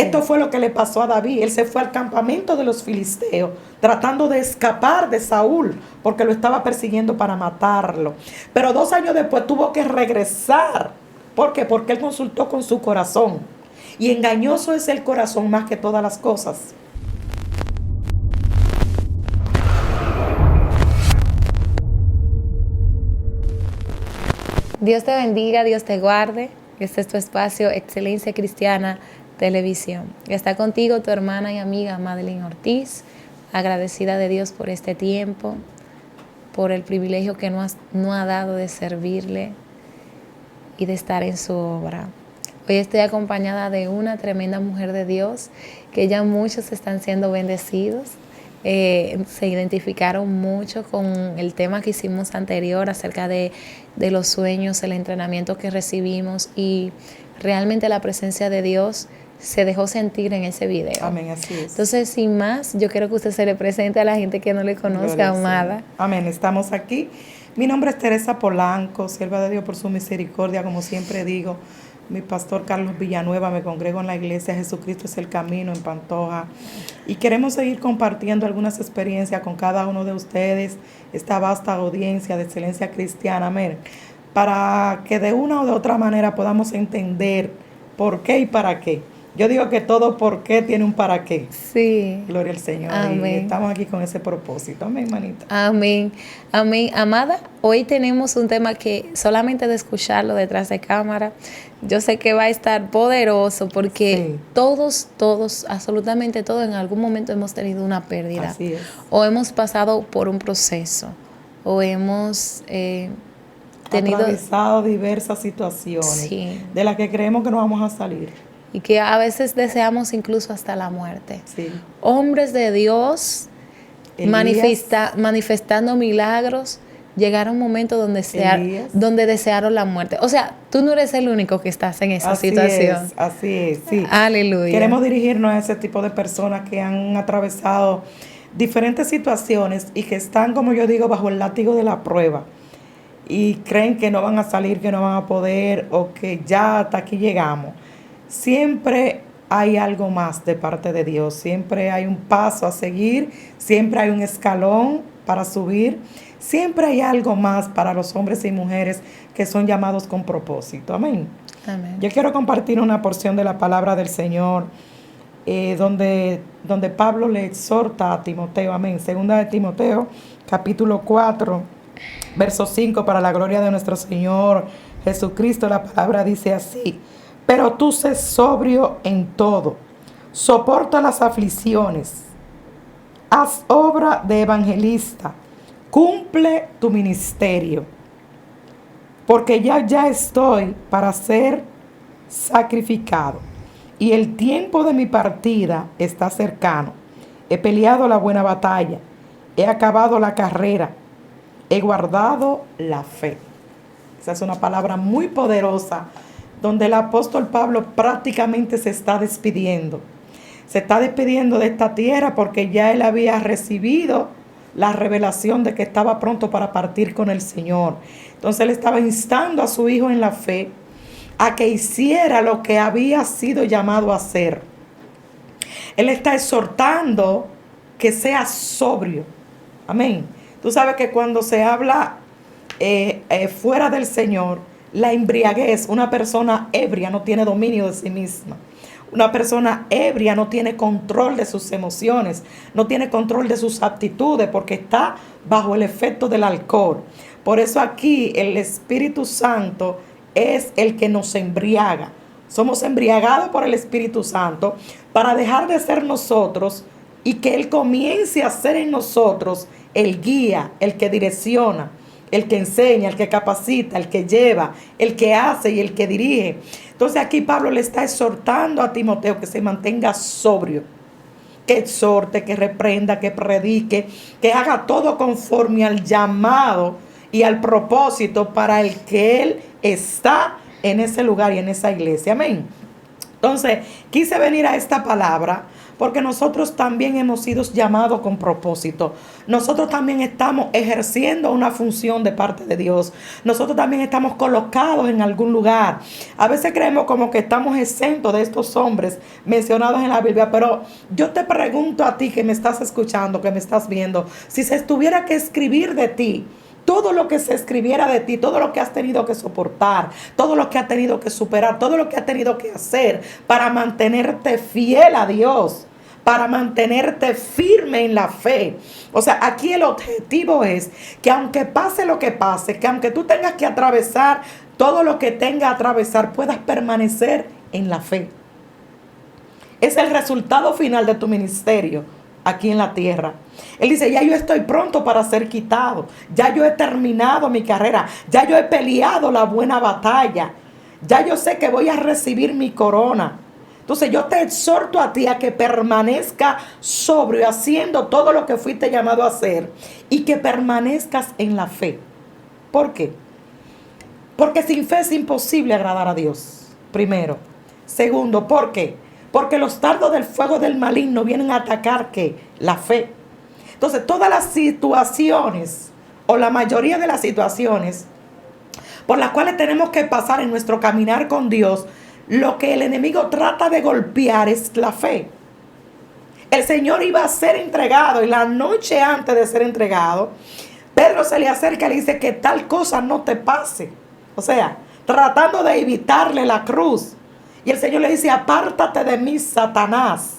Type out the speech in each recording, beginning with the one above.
Esto fue lo que le pasó a David. Él se fue al campamento de los filisteos tratando de escapar de Saúl porque lo estaba persiguiendo para matarlo. Pero 2 años después tuvo que regresar. ¿Por qué? Porque él consultó con su corazón. Y engañoso es el corazón más que todas las cosas. Dios te bendiga, Dios te guarde. Este es tu espacio Excelencia Cristiana Televisión. Está contigo tu hermana y amiga Madeline Ortiz, agradecida de Dios por este tiempo, por el privilegio que nos ha dado de servirle y de estar en su obra. Hoy estoy acompañada de una tremenda mujer de Dios, que ya muchos están siendo bendecidos. Se identificaron mucho con el tema que hicimos anterior acerca de los sueños, el entrenamiento que recibimos, y realmente la presencia de Dios se dejó sentir en ese video. Amén, así es. Entonces, sin más, yo quiero que usted se le presente a la gente que no le conoce, amada. Amén, estamos aquí. Mi nombre es Teresa Polanco, sierva de Dios por su misericordia, como siempre digo. Mi pastor Carlos Villanueva, me congrego en la iglesia Jesucristo es el Camino en Pantoja. Y queremos seguir compartiendo algunas experiencias con cada uno de ustedes, esta vasta audiencia de Excelencia Cristiana, amén, para que de una o de otra manera podamos entender por qué y para qué. Yo digo que todo por qué tiene un para qué. Sí. Gloria al Señor. Amén. Y estamos aquí con ese propósito. Amén, manita. Amén. Amén. Amada, hoy tenemos un tema que solamente de escucharlo detrás de cámara, yo sé que va a estar poderoso porque todos, absolutamente todos en algún momento hemos tenido una pérdida. Así es. O hemos pasado por un proceso, o hemos atravesado diversas situaciones de las que creemos que no vamos a salir. Y que a veces deseamos incluso hasta la muerte. Sí. Hombres de Dios manifestando milagros, llegaron momentos donde desearon la muerte. O sea, tú no eres el único que estás en esa situación. Así es, sí. Aleluya. Queremos dirigirnos a ese tipo de personas que han atravesado diferentes situaciones y que están, como yo digo, bajo el látigo de la prueba. Y creen que no van a salir, que no van a poder, o que ya hasta aquí llegamos. Siempre hay algo más de parte de Dios, siempre hay un paso a seguir, siempre hay un escalón para subir, siempre hay algo más para los hombres y mujeres que son llamados con propósito. Amén. Amén. Yo quiero compartir una porción de la palabra del Señor, donde Pablo le exhorta a Timoteo. Amén. Segunda de Timoteo, capítulo 4, verso 5, para la gloria de nuestro Señor Jesucristo. La palabra dice así: pero tú sé sobrio en todo, soporta las aflicciones, haz obra de evangelista, cumple tu ministerio, porque ya estoy para ser sacrificado, y el tiempo de mi partida está cercano. He peleado la buena batalla, he acabado la carrera, he guardado la fe. Esa es una palabra muy poderosa, donde el apóstol Pablo prácticamente se está despidiendo. Se está despidiendo de esta tierra porque ya él había recibido la revelación de que estaba pronto para partir con el Señor. Entonces él estaba instando a su hijo en la fe a que hiciera lo que había sido llamado a hacer. Él está exhortando que sea sobrio. Amén. Tú sabes que cuando se habla fuera del Señor, la embriaguez, una persona ebria no tiene dominio de sí misma. Una persona ebria no tiene control de sus emociones, no tiene control de sus actitudes porque está bajo el efecto del alcohol. Por eso aquí el Espíritu Santo es el que nos embriaga. Somos embriagados por el Espíritu Santo para dejar de ser nosotros y que Él comience a ser en nosotros el guía, el que direcciona, el que enseña, el que capacita, el que lleva, el que hace y el que dirige. Entonces aquí Pablo le está exhortando a Timoteo que se mantenga sobrio, que exhorte, que reprenda, que predique, que haga todo conforme al llamado y al propósito para el que él está en ese lugar y en esa iglesia. Amén. Entonces, quise venir a esta palabra porque nosotros también hemos sido llamados con propósito. Nosotros también estamos ejerciendo una función de parte de Dios. Nosotros también estamos colocados en algún lugar. A veces creemos como que estamos exentos de estos hombres mencionados en la Biblia, pero yo te pregunto a ti que me estás escuchando, que me estás viendo, si se tuviera que escribir de ti, todo lo que se escribiera de ti, todo lo que has tenido que soportar, todo lo que has tenido que superar, todo lo que has tenido que hacer para mantenerte fiel a Dios, para mantenerte firme en la fe. O sea, aquí el objetivo es que aunque pase lo que pase, que aunque tú tengas que atravesar todo lo que tenga que atravesar, puedas permanecer en la fe. Es el resultado final de tu ministerio aquí en la tierra. Él dice, ya yo estoy pronto para ser quitado. Ya yo he terminado mi carrera. Ya yo he peleado la buena batalla. Ya yo sé que voy a recibir mi corona. Entonces yo te exhorto a ti a que permanezca sobrio haciendo todo lo que fuiste llamado a hacer y que permanezcas en la fe. ¿Por qué? Porque sin fe es imposible agradar a Dios. Primero. Segundo, ¿por qué? Porque los dardos del fuego del maligno vienen a atacar ¿qué? La fe. Entonces todas las situaciones o la mayoría de las situaciones por las cuales tenemos que pasar en nuestro caminar con Dios, lo que el enemigo trata de golpear es la fe. El Señor iba a ser entregado y la noche antes de ser entregado, Pedro se le acerca y le dice que tal cosa no te pase. O sea, tratando de evitarle la cruz. Y el Señor le dice, apártate de mí, Satanás.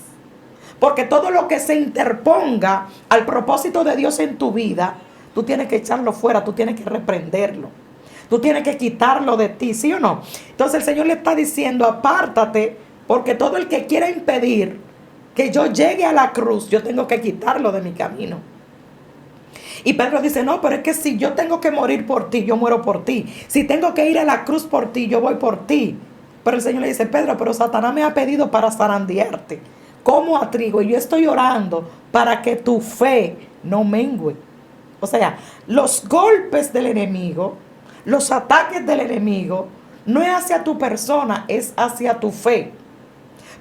Porque todo lo que se interponga al propósito de Dios en tu vida, tú tienes que echarlo fuera, tú tienes que reprenderlo. Tú tienes que quitarlo de ti, ¿sí o no? Entonces el Señor le está diciendo, apártate, porque todo el que quiera impedir que yo llegue a la cruz, yo tengo que quitarlo de mi camino. Y Pedro dice, no, pero es que si yo tengo que morir por ti, yo muero por ti. Si tengo que ir a la cruz por ti, yo voy por ti. Pero el Señor le dice, Pedro, pero Satanás me ha pedido para zarandearte como a trigo. Y yo estoy orando para que tu fe no mengue. O sea, los golpes del enemigo, los ataques del enemigo, no es hacia tu persona, es hacia tu fe.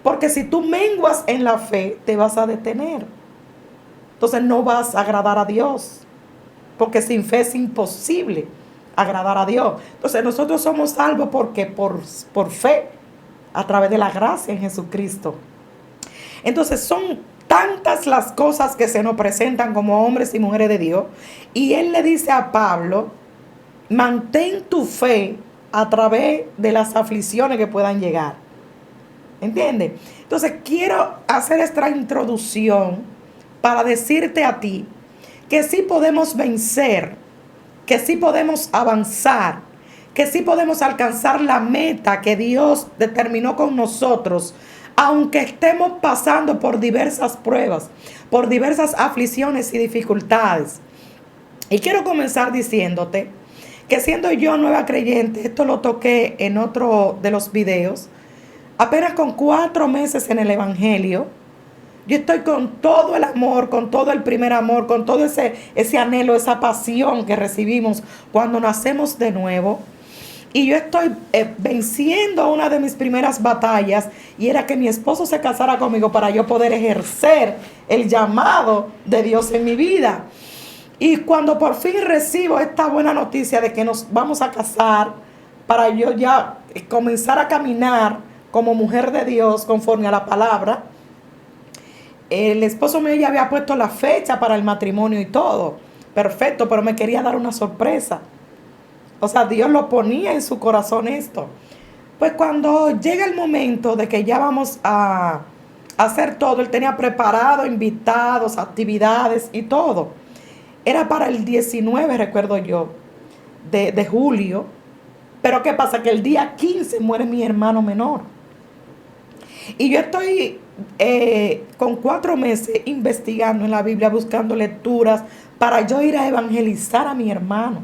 Porque si tú menguas en la fe, te vas a detener. Entonces no vas a agradar a Dios. Porque sin fe es imposible agradar a Dios. Entonces nosotros somos salvos porque por fe, a través de la gracia en Jesucristo. Entonces son tantas las cosas que se nos presentan como hombres y mujeres de Dios. Y él le dice a Pablo, mantén tu fe a través de las aflicciones que puedan llegar. ¿Entiendes? Entonces quiero hacer esta introducción para decirte a ti que sí podemos vencer, que sí podemos avanzar, que sí podemos alcanzar la meta que Dios determinó con nosotros, aunque estemos pasando por diversas pruebas, por diversas aflicciones y dificultades. Y quiero comenzar diciéndote que siendo yo nueva creyente, esto lo toqué en otro de los videos, apenas con 4 meses en el Evangelio, yo estoy con todo el amor, con todo el primer amor, con todo ese anhelo, esa pasión que recibimos cuando nacemos de nuevo. Y yo estoy venciendo una de mis primeras batallas y era que mi esposo se casara conmigo para yo poder ejercer el llamado de Dios en mi vida. Y cuando por fin recibo esta buena noticia de que nos vamos a casar para yo ya comenzar a caminar como mujer de Dios conforme a la palabra, el esposo mío ya había puesto la fecha para el matrimonio y todo. Perfecto, pero me quería dar una sorpresa. O sea, Dios lo ponía en su corazón esto. Pues cuando llega el momento de que ya vamos a hacer todo, él tenía preparado invitados, actividades y todo. Era para el 19, recuerdo yo, de julio. Pero ¿qué pasa? Que el día 15 muere mi hermano menor. Y yo estoy con 4 meses investigando en la Biblia, buscando lecturas para yo ir a evangelizar a mi hermano.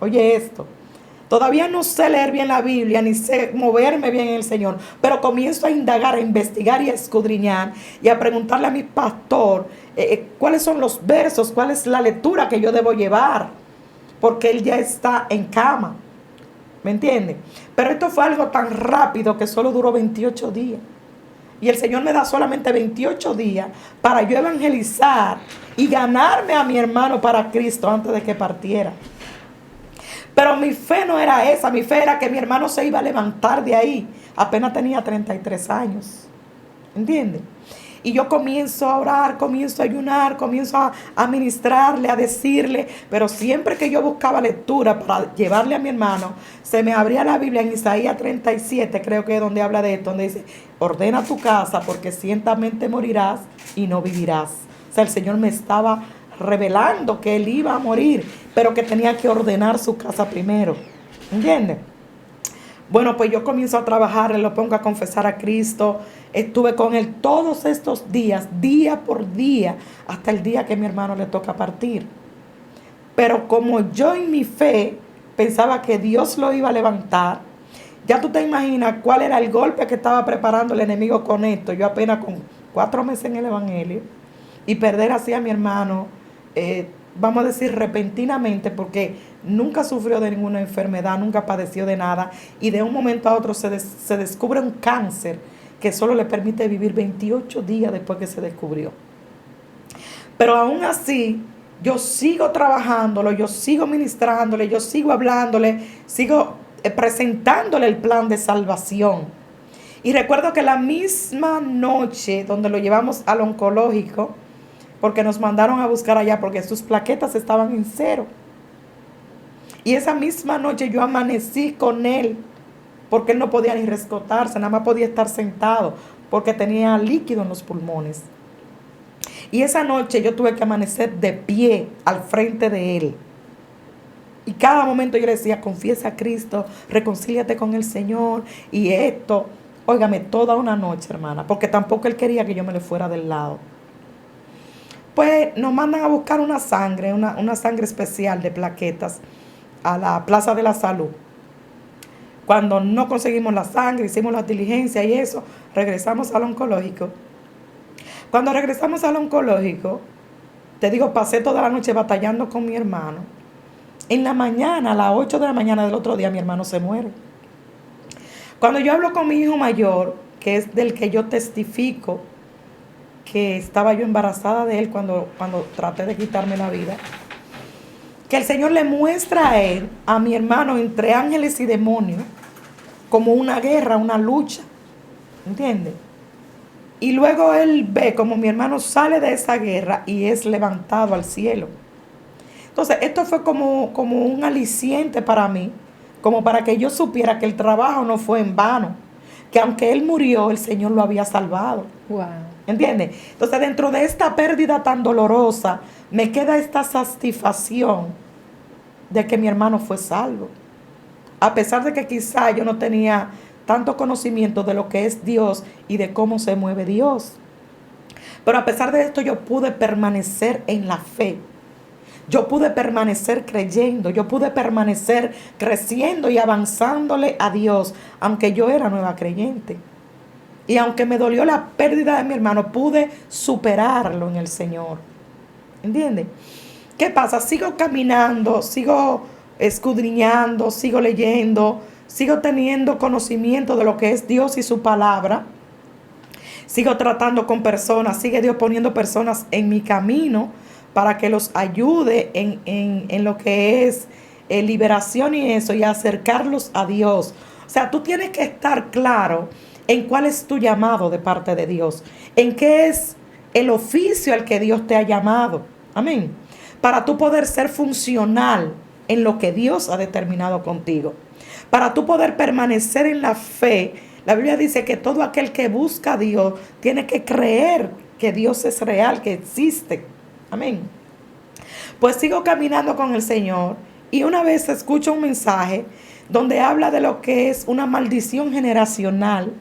Oye esto, todavía no sé leer bien la Biblia, ni sé moverme bien en el Señor, pero comienzo a indagar, a investigar y a escudriñar y a preguntarle a mi pastor cuáles son los versos, cuál es la lectura que yo debo llevar, porque él ya está en cama. ¿Me entienden? Pero esto fue algo tan rápido que solo duró 28 días. Y el Señor me da solamente 28 días para yo evangelizar y ganarme a mi hermano para Cristo antes de que partiera. Pero mi fe no era esa, mi fe era que mi hermano se iba a levantar de ahí. Apenas tenía 33 años. ¿Entienden? Y yo comienzo a orar, comienzo a ayunar, comienzo a ministrarle, a decirle, pero siempre que yo buscaba lectura para llevarle a mi hermano, se me abría la Biblia en Isaías 37, creo que es donde habla de esto, donde dice, ordena tu casa porque ciertamente morirás y no vivirás. O sea, el Señor me estaba revelando que él iba a morir, pero que tenía que ordenar su casa primero. ¿Entiendes? Bueno, pues yo comienzo a trabajar, le lo pongo a confesar a Cristo. Estuve con él todos estos días, día por día, hasta el día que mi hermano le toca partir. Pero como yo en mi fe pensaba que Dios lo iba a levantar, ya tú te imaginas cuál era el golpe que estaba preparando el enemigo con esto. Yo apenas con 4 meses en el evangelio y perder así a mi hermano, vamos a decir repentinamente, porque nunca sufrió de ninguna enfermedad, nunca padeció de nada, y de un momento a otro se descubre un cáncer que solo le permite vivir 28 días después que se descubrió. Pero aún así, yo sigo trabajándolo, yo sigo ministrándole, yo sigo hablándole, sigo presentándole el plan de salvación. Y recuerdo que la misma noche donde lo llevamos al oncológico, porque nos mandaron a buscar allá porque sus plaquetas estaban en 0. Y esa misma noche yo amanecí con él, porque él no podía ni rescotarse, nada más podía estar sentado, porque tenía líquido en los pulmones. Y esa noche yo tuve que amanecer de pie al frente de él. Y cada momento yo le decía, confiesa a Cristo, reconcíliate con el Señor, y esto, óigame, toda una noche, hermana, porque tampoco él quería que yo me le fuera del lado. Pues nos mandan a buscar una sangre especial de plaquetas a la Plaza de la Salud. Cuando no conseguimos la sangre, hicimos la diligencia y eso, regresamos al oncológico. Cuando regresamos al oncológico, te digo, pasé toda la noche batallando con mi hermano. En la mañana, a las 8 de la mañana del otro día, mi hermano se muere. Cuando yo hablo con mi hijo mayor, que es del que yo testifico, que estaba yo embarazada de él cuando traté de quitarme la vida, que el Señor le muestra a él, a mi hermano, entre ángeles y demonios, como una guerra, una lucha, ¿entiendes? Y luego él ve como mi hermano sale de esa guerra y es levantado al cielo. Entonces, esto fue como un aliciente para mí, como para que yo supiera que el trabajo no fue en vano, que aunque él murió, el Señor lo había salvado. Wow. ¿Entiendes? Entonces, dentro de esta pérdida tan dolorosa, me queda esta satisfacción de que mi hermano fue salvo. A pesar de que quizá yo no tenía tanto conocimiento de lo que es Dios y de cómo se mueve Dios. Pero a pesar de esto, yo pude permanecer en la fe. Yo pude permanecer creyendo, yo pude permanecer creciendo y avanzándole a Dios, aunque yo era nueva creyente. Y aunque me dolió la pérdida de mi hermano, pude superarlo en el Señor. ¿Entiendes? ¿Qué pasa? Sigo caminando, sigo escudriñando, sigo leyendo, sigo teniendo conocimiento de lo que es Dios y su palabra. Sigo tratando con personas, sigue Dios poniendo personas en mi camino para que los ayude en lo que es liberación y eso, y acercarlos a Dios. O sea, tú tienes que estar claro en cuál es tu llamado de parte de Dios, en qué es el oficio al que Dios te ha llamado. Amén. Para tú poder ser funcional en lo que Dios ha determinado contigo. Para tú poder permanecer en la fe. La Biblia dice que todo aquel que busca a Dios tiene que creer que Dios es real, que existe. Amén. Pues sigo caminando con el Señor y una vez escucho un mensaje donde habla de lo que es una maldición generacional,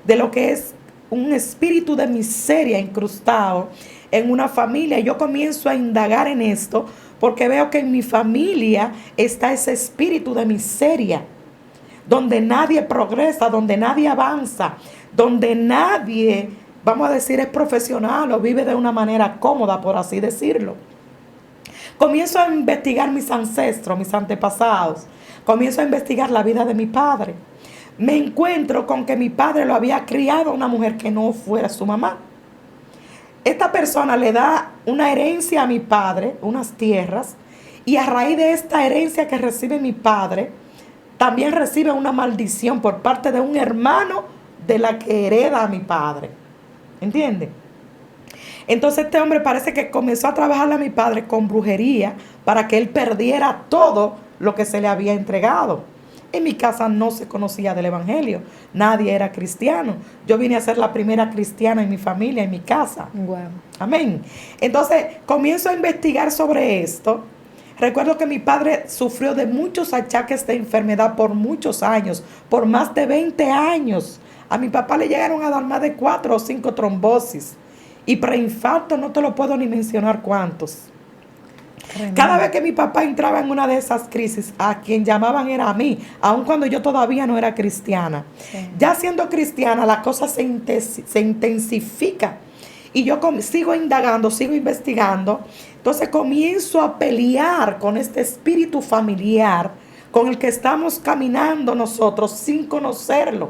de lo que es un espíritu de miseria incrustado en una familia. Yo comienzo a indagar en esto porque veo que en mi familia está ese espíritu de miseria, donde nadie progresa, donde nadie avanza, donde nadie, vamos a decir, es profesional o vive de una manera cómoda, por así decirlo. Comienzo a investigar mis ancestros, mis antepasados, Comienzo a investigar la vida de mi padre. Me encuentro con que mi padre lo había criado a una mujer que no fuera su mamá. Esta persona le da una herencia a mi padre, unas tierras, y a raíz de esta herencia que recibe mi padre, también recibe una maldición por parte de un hermano de la que hereda a mi padre. ¿Entiende? Entonces este hombre parece que comenzó a trabajarle a mi padre con brujería para que él perdiera todo lo que se le había entregado. En mi casa no se conocía del evangelio, nadie era cristiano. Yo vine a ser la primera cristiana en mi familia, en mi casa. Wow. Amén. Entonces comienzo a investigar sobre esto. Recuerdo que mi padre sufrió de muchos achaques de enfermedad por muchos años, por más de 20 años. A mi papá le llegaron a dar más de 4 o 5 trombosis. Y preinfarto no te lo puedo ni mencionar cuántos. Tremendo. Cada vez que mi papá entraba en una de esas crisis, a quien llamaban era a mí, aun cuando yo todavía no era cristiana. Sí. Ya siendo cristiana, la cosa se intensifica. Y yo sigo indagando, sigo investigando. Entonces comienzo a pelear con este espíritu familiar con el que estamos caminando nosotros sin conocerlo.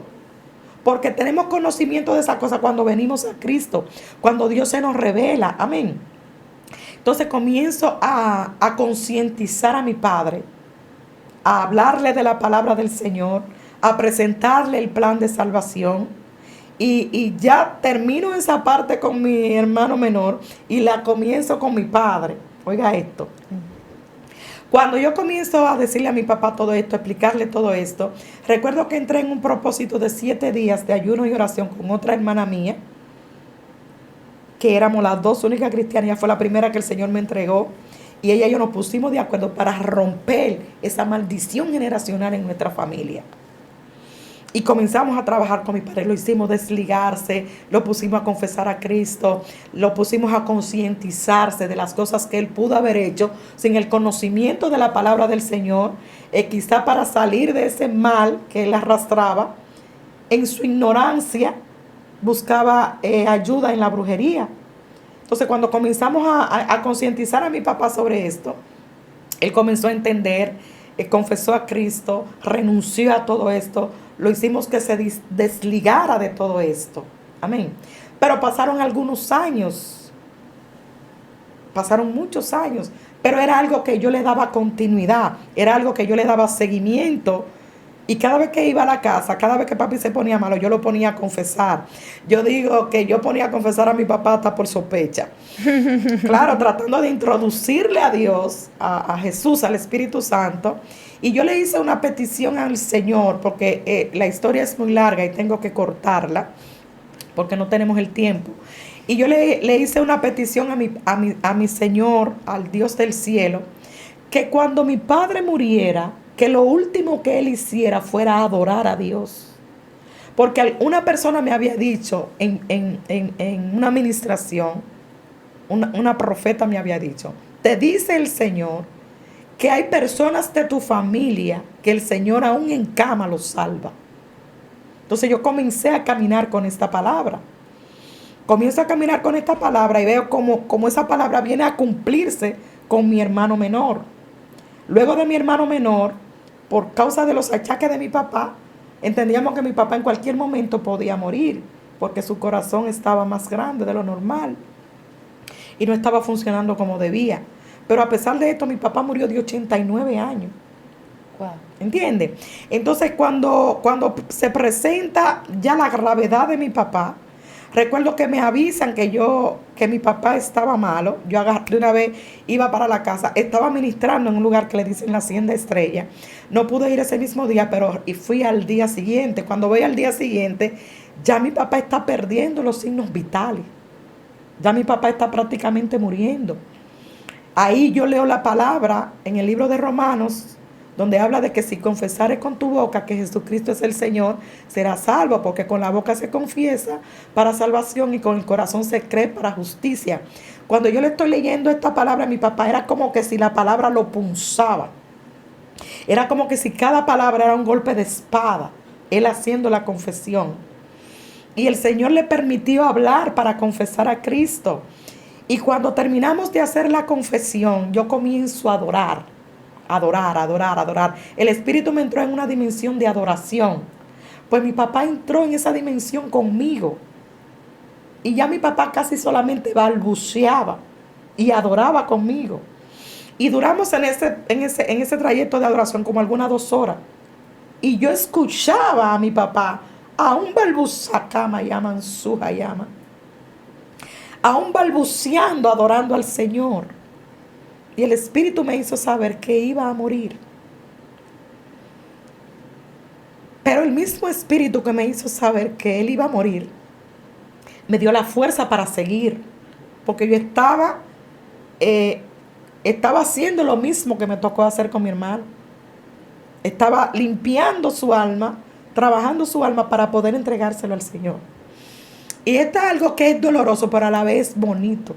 Porque tenemos conocimiento de esa cosa cuando venimos a Cristo, cuando Dios se nos revela. Amén. Entonces comienzo a concientizar a mi padre, a hablarle de la palabra del Señor, a presentarle el plan de salvación. Y ya termino esa parte con mi hermano menor y la comienzo con mi padre. Oiga esto. Cuando yo comienzo a decirle a mi papá todo esto, a explicarle todo esto, recuerdo que entré en un propósito de 7 días de ayuno y oración con otra hermana mía, que éramos las dos únicas cristianas. Ella fue la primera que el Señor me entregó. Y ella y yo nos pusimos de acuerdo para romper esa maldición generacional en nuestra familia. Y comenzamos a trabajar con mi padre, lo hicimos desligarse, lo pusimos a confesar a Cristo, lo pusimos a concientizarse de las cosas que él pudo haber hecho sin el conocimiento de la palabra del Señor, quizá para salir de ese mal que él arrastraba. En su ignorancia buscaba ayuda en la brujería. Entonces cuando comenzamos a concientizar a mi papá sobre esto, él comenzó a entender, confesó a Cristo, renunció a todo esto. Lo hicimos que se desligara de todo esto. Amén. Pero pasaron algunos años. Pasaron muchos años. Pero era algo que yo le daba continuidad. Era algo que yo le daba seguimiento. Y cada vez que iba a la casa, cada vez que papi se ponía malo, yo lo ponía a confesar. Yo digo que yo ponía a confesar a mi papá hasta por sospecha. Claro, tratando de introducirle a Dios, a Jesús, al Espíritu Santo. Y yo le hice una petición al Señor, porque la historia es muy larga y tengo que cortarla, porque no tenemos el tiempo. Y yo le hice una petición a mi Señor, al Dios del cielo, que cuando mi padre muriera, que lo último que él hiciera fuera adorar a Dios. Porque una persona me había dicho en una administración, una profeta me había dicho, te dice el Señor que hay personas de tu familia que el Señor aún en cama los salva. Entonces yo comencé a caminar con esta palabra. Comienzo a caminar con esta palabra y veo como esa palabra viene a cumplirse con mi hermano menor. Luego de mi hermano menor, por causa de los achaques de mi papá, entendíamos que mi papá en cualquier momento podía morir, porque su corazón estaba más grande de lo normal y no estaba funcionando como debía. Pero a pesar de esto, mi papá murió de 89 años. Wow. ¿Entiende? Entonces, cuando se presenta ya la gravedad de mi papá, recuerdo que me avisan que mi papá estaba malo. Yo de una vez iba para la casa. Estaba ministrando en un lugar que le dicen la Hacienda Estrella. No pude ir ese mismo día, pero fui al día siguiente. Cuando voy al día siguiente, ya mi papá está perdiendo los signos vitales. Ya mi papá está prácticamente muriendo. Ahí yo leo la palabra en el libro de Romanos, donde habla de que si confesares con tu boca que Jesucristo es el Señor, serás salvo, porque con la boca se confiesa para salvación y con el corazón se cree para justicia. Cuando yo le estoy leyendo esta palabra a mi papá, era como que si la palabra lo punzaba. Era como que si cada palabra era un golpe de espada, él haciendo la confesión. Y el Señor le permitió hablar para confesar a Cristo. Y cuando terminamos de hacer la confesión, yo comienzo a adorar. adorar, adorar, adorar. El Espíritu me entró en una dimensión de adoración. Pues mi papá entró en esa dimensión conmigo. Y ya mi papá casi solamente balbuceaba y adoraba conmigo. Y duramos en ese trayecto de adoración como algunas 2 horas. Y yo escuchaba a mi papá, aún balbuzacama llaman suja llama, aún balbuceando, adorando al Señor. Y el Espíritu me hizo saber que iba a morir. Pero el mismo Espíritu que me hizo saber que él iba a morir, me dio la fuerza para seguir. Porque yo estaba haciendo lo mismo que me tocó hacer con mi hermano. Estaba limpiando su alma, trabajando su alma para poder entregárselo al Señor. Y esto es algo que es doloroso, pero a la vez bonito.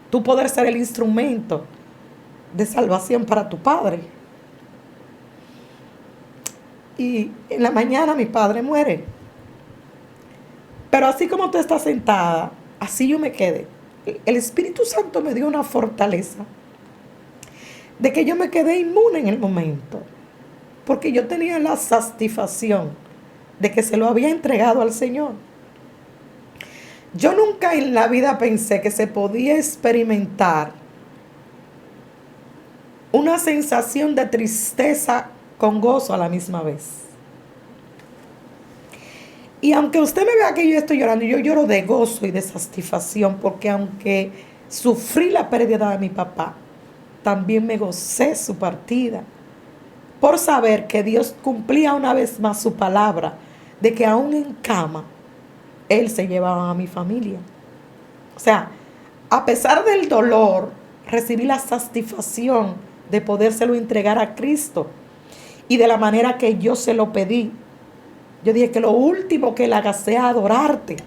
Tú poder ser el instrumento de salvación para tu padre. Y en la mañana mi padre muere. Pero así como tú estás sentada, así yo me quedé. El Espíritu Santo me dio una fortaleza de que yo me quedé inmune en el momento. Porque yo tenía la satisfacción de que se lo había entregado al Señor. Yo nunca en la vida pensé que se podía experimentar una sensación de tristeza con gozo a la misma vez. Y aunque usted me vea que yo estoy llorando, yo lloro de gozo y de satisfacción, porque aunque sufrí la pérdida de mi papá, también me gocé su partida, por saber que Dios cumplía una vez más su palabra, de que aún en cama, Él se llevaba a mi familia. O sea, a pesar del dolor, recibí la satisfacción de podérselo entregar a Cristo, y de la manera que yo se lo pedí. Yo dije que lo último que Él haga sea adorarte.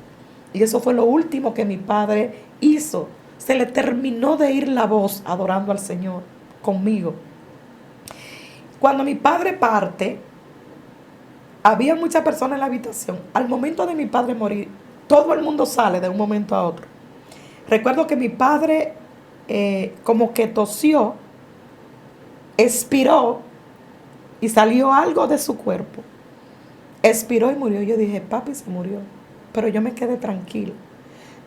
Y eso fue lo último que mi padre hizo. Se le terminó de ir la voz adorando al Señor conmigo. Cuando mi padre parte, había muchas personas en la habitación. Al momento de mi padre morir, todo el mundo sale de un momento a otro. Recuerdo que mi padre como que tosió, expiró y salió algo de su cuerpo. Expiró y murió. Yo dije, papi se murió. Pero yo me quedé tranquila.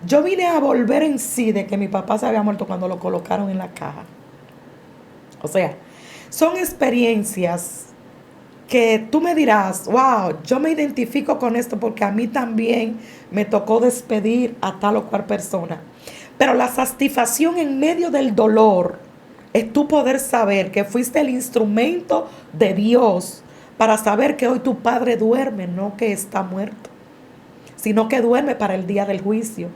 Yo vine a volver en sí de que mi papá se había muerto cuando lo colocaron en la caja. O sea, son experiencias que tú me dirás, wow, yo me identifico con esto porque a mí también me tocó despedir a tal o cual persona. Pero la satisfacción en medio del dolor es tú poder saber que fuiste el instrumento de Dios para saber que hoy tu padre duerme, no que está muerto, sino que duerme para el día del juicio.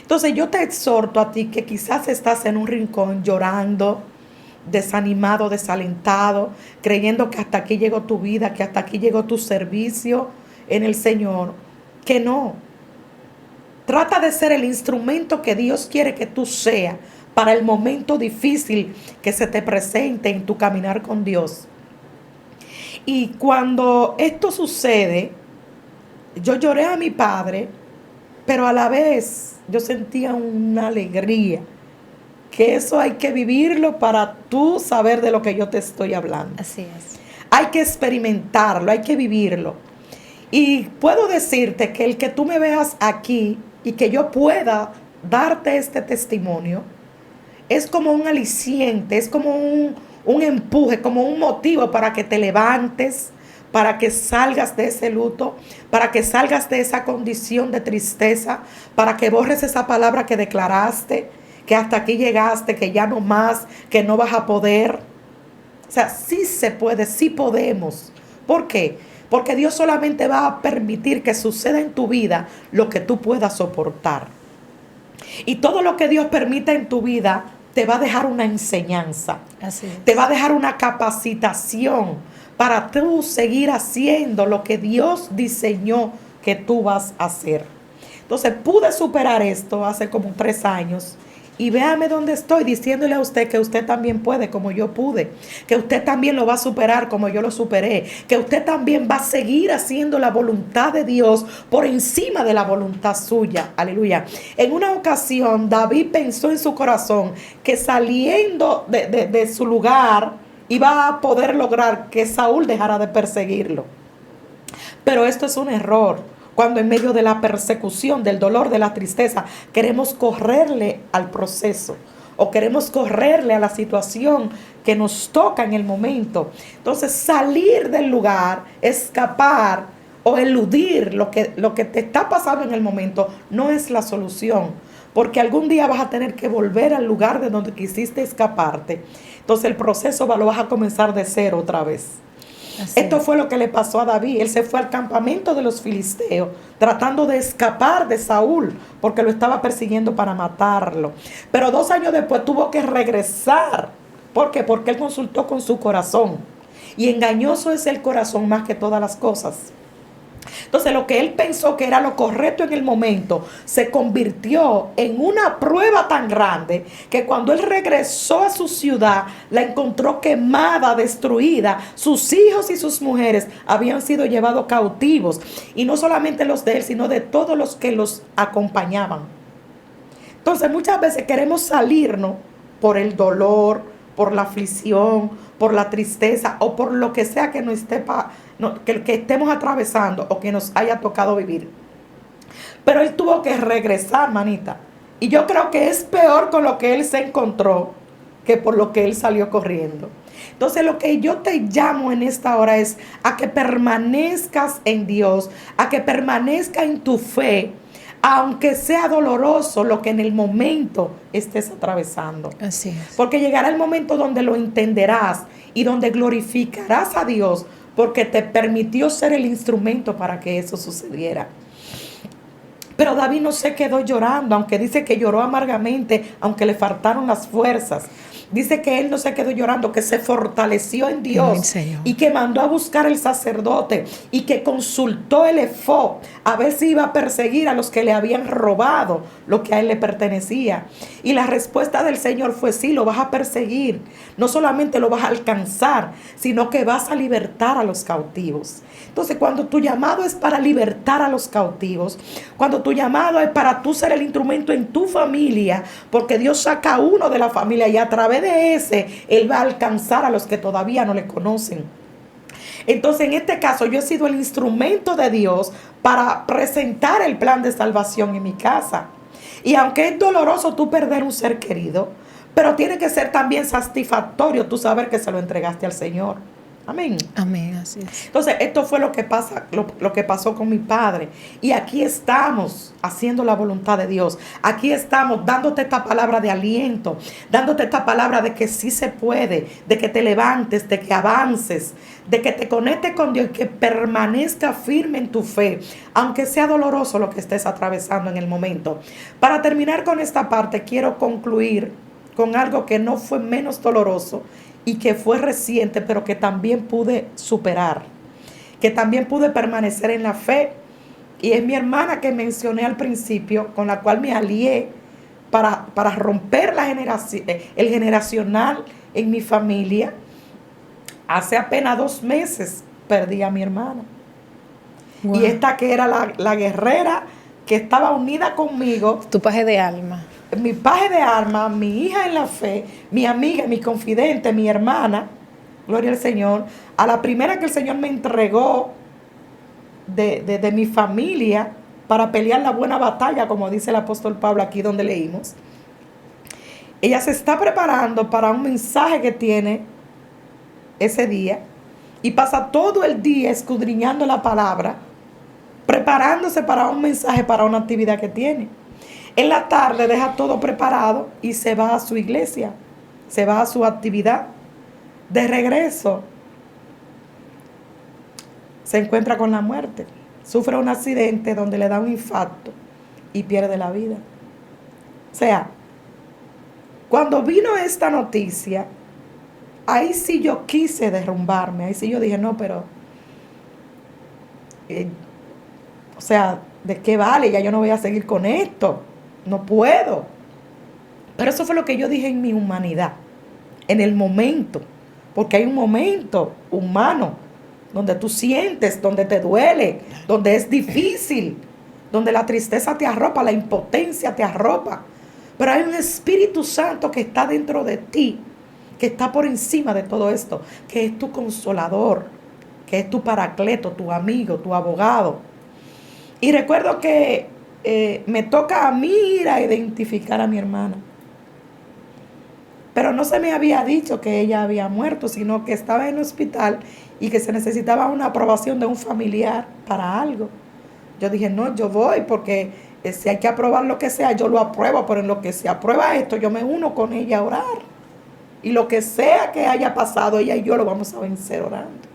Entonces yo te exhorto a ti que quizás estás en un rincón llorando, desanimado, desalentado, creyendo que hasta aquí llegó tu vida, que hasta aquí llegó tu servicio en el Señor, que no. Trata de ser el instrumento que Dios quiere que tú seas para el momento difícil que se te presente en tu caminar con Dios. Y cuando esto sucede, yo lloré a mi padre, pero a la vez yo sentía una alegría, que eso hay que vivirlo para tú saber de lo que yo te estoy hablando. Así es. Hay que experimentarlo, hay que vivirlo. Y puedo decirte que el que tú me veas aquí y que yo pueda darte este testimonio, es como un aliciente, es como un empuje, como un motivo para que te levantes, para que salgas de ese luto, para que salgas de esa condición de tristeza, para que borres esa palabra que declaraste, que hasta aquí llegaste, que ya no más, que no vas a poder. O sea, sí se puede, sí podemos. ¿Por qué? Porque Dios solamente va a permitir que suceda en tu vida lo que tú puedas soportar. Y todo lo que Dios permita en tu vida te va a dejar una enseñanza. Así es. Te va a dejar una capacitación para tú seguir haciendo lo que Dios diseñó que tú vas a hacer. Entonces pude superar esto hace como 3 años. Y véame dónde estoy diciéndole a usted que usted también puede como yo pude. Que usted también lo va a superar como yo lo superé. Que usted también va a seguir haciendo la voluntad de Dios por encima de la voluntad suya. Aleluya. En una ocasión David pensó en su corazón que saliendo de su lugar iba a poder lograr que Saúl dejara de perseguirlo. Pero esto es un error. Cuando en medio de la persecución, del dolor, de la tristeza, queremos correrle al proceso o queremos correrle a la situación que nos toca en el momento. Entonces, salir del lugar, escapar o eludir lo que te está pasando en el momento no es la solución, porque algún día vas a tener que volver al lugar de donde quisiste escaparte. Entonces, el proceso lo vas a comenzar de cero otra vez. Esto fue lo que le pasó a David. Él se fue al campamento de los filisteos tratando de escapar de Saúl porque lo estaba persiguiendo para matarlo. Pero 2 años después tuvo que regresar. ¿Por qué? Porque él consultó con su corazón. Y engañoso es el corazón más que todas las cosas. Entonces lo que él pensó que era lo correcto en el momento se convirtió en una prueba tan grande que cuando él regresó a su ciudad la encontró quemada, destruida. Sus hijos y sus mujeres habían sido llevados cautivos, y no solamente los de él, sino de todos los que los acompañaban. Entonces muchas veces queremos salirnos por el dolor, por la aflicción, por la tristeza o por lo que sea que que estemos atravesando o que nos haya tocado vivir. Pero él tuvo que regresar, manita. Y yo creo que es peor con lo que él se encontró que por lo que él salió corriendo. Entonces lo que yo te llamo en esta hora es a que permanezcas en Dios, a que permanezca en tu fe, aunque sea doloroso lo que en el momento estés atravesando. Así es. Porque llegará el momento donde lo entenderás y donde glorificarás a Dios porque te permitió ser el instrumento para que eso sucediera. Pero David no se quedó llorando, aunque dice que lloró amargamente, aunque le faltaron las fuerzas. Dice que él no se quedó llorando, que se fortaleció en Dios y que mandó a buscar el sacerdote y que consultó el efod a ver si iba a perseguir a los que le habían robado lo que a él le pertenecía. Y la respuesta del Señor fue: sí, lo vas a perseguir. No solamente lo vas a alcanzar, sino que vas a libertar a los cautivos. Entonces, cuando tu llamado es para libertar a los cautivos, cuando tu llamado es para tú ser el instrumento en tu familia, porque Dios saca a uno de la familia y a través de ese, Él va a alcanzar a los que todavía no le conocen. Entonces, en este caso, yo he sido el instrumento de Dios para presentar el plan de salvación en mi casa. Y aunque es doloroso tú perder un ser querido, pero tiene que ser también satisfactorio tú saber que se lo entregaste al Señor. Amén. Amén, así es. Entonces, esto fue lo que pasó con mi padre. Y aquí estamos haciendo la voluntad de Dios. Aquí estamos dándote esta palabra de aliento, dándote esta palabra de que sí se puede, de que te levantes, de que avances, de que te conectes con Dios y que permanezca firme en tu fe, aunque sea doloroso lo que estés atravesando en el momento. Para terminar con esta parte, quiero concluir con algo que no fue menos doloroso y que fue reciente, pero que también pude superar, que también pude permanecer en la fe. Y es mi hermana que mencioné al principio, con la cual me alié para romper el generacional en mi familia. Hace apenas 2 meses perdí a mi hermana. Wow. Y esta que era la guerrera que estaba unida conmigo. Tu paje de alma. Mi paje de arma, mi hija en la fe, mi amiga, mi confidente, mi hermana, gloria al Señor, a la primera que el Señor me entregó de mi familia para pelear la buena batalla, como dice el apóstol Pablo aquí donde leímos. Ella se está preparando para un mensaje que tiene ese día y pasa todo el día escudriñando la palabra, preparándose para un mensaje, para una actividad que tiene. En la tarde deja todo preparado y se va a su iglesia, se va a su actividad. De regreso, se encuentra con la muerte. Sufre un accidente donde le da un infarto y pierde la vida. O sea, cuando vino esta noticia, ahí sí yo quise derrumbarme. Ahí sí yo dije, no, pero... o sea, ¿de qué vale? Ya yo no voy a seguir con esto. No puedo. Pero eso fue lo que yo dije en mi humanidad, en el momento, porque hay un momento humano donde tú sientes, donde te duele, donde es difícil, donde la tristeza te arropa, la impotencia te arropa, pero hay un Espíritu Santo que está dentro de ti que está por encima de todo esto, que es tu consolador, que es tu paracleto, tu amigo, tu abogado. Y recuerdo que me toca a mí ir a identificar a mi hermana. Pero no se me había dicho que ella había muerto, sino que estaba en el hospital y que se necesitaba una aprobación de un familiar para algo. Yo dije, no, yo voy porque si hay que aprobar lo que sea, yo lo apruebo, pero en lo que se aprueba esto, yo me uno con ella a orar. Y lo que sea que haya pasado, ella y yo lo vamos a vencer orando.